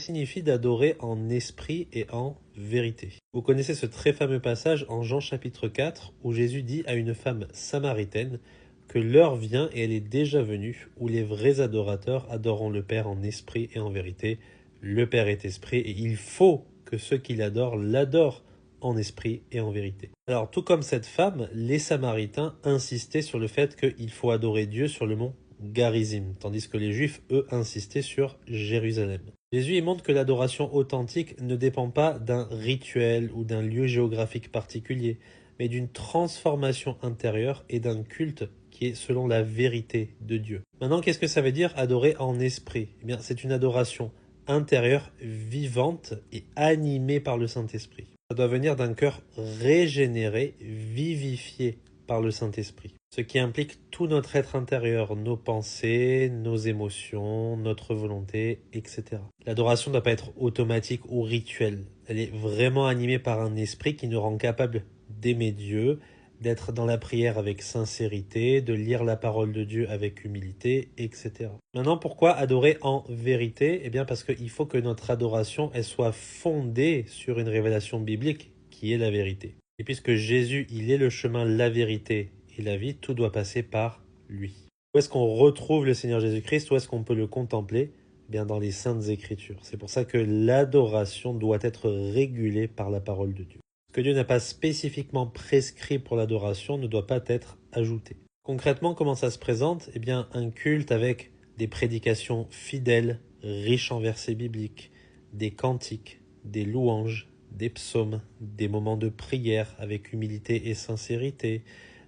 Signifie d'adorer en esprit et en vérité. Vous connaissez ce très fameux passage en Jean chapitre 4 où Jésus dit à une femme samaritaine que l'heure vient et elle est déjà venue où les vrais adorateurs adoreront le Père en esprit et en vérité. Le Père est esprit et il faut que ceux qui l'adorent l'adorent en esprit et en vérité. Alors tout comme cette femme, les Samaritains insistaient sur le fait qu'il faut adorer Dieu sur le mont Garizim, tandis que les Juifs, eux, insistaient sur Jérusalem. Jésus y montre que l'adoration authentique ne dépend pas d'un rituel ou d'un lieu géographique particulier, mais d'une transformation intérieure et d'un culte qui est selon la vérité de Dieu. Maintenant, qu'est-ce que ça veut dire adorer en esprit? Eh bien, c'est une adoration intérieure, vivante et animée par le Saint-Esprit. Ça doit venir d'un cœur régénéré, vivifié par le Saint-Esprit. Ce qui implique tout notre être intérieur, nos pensées, nos émotions, notre volonté, etc. L'adoration ne doit pas être automatique ou rituelle. Elle est vraiment animée par un esprit qui nous rend capable d'aimer Dieu, d'être dans la prière avec sincérité, de lire la parole de Dieu avec humilité, etc. Maintenant, pourquoi adorer en vérité? Eh bien parce qu'il faut que notre adoration elle soit fondée sur une révélation biblique qui est la vérité. Et puisque Jésus, il est le chemin, la vérité et la vie, tout doit passer par lui. Où est-ce qu'on retrouve le Seigneur Jésus-Christ? Où est-ce qu'on peut le contempler? Eh bien dans les Saintes Écritures. C'est pour ça que l'adoration doit être régulée par la parole de Dieu. Ce que Dieu n'a pas spécifiquement prescrit pour l'adoration ne doit pas être ajouté. Concrètement, comment ça se présente? Eh bien, un culte avec des prédications fidèles, riches en versets bibliques, des cantiques, des louanges, des psaumes, des moments de prière avec humilité et sincérité,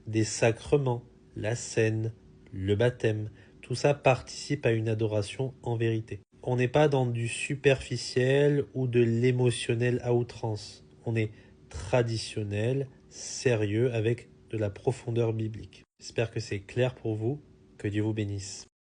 des sacrements, la scène, le baptême, tout ça participe à une adoration en vérité. On n'est pas dans du superficiel ou de l'émotionnel à outrance. On est traditionnel, sérieux, avec de la profondeur biblique. J'espère que c'est clair pour vous. Que Dieu vous bénisse.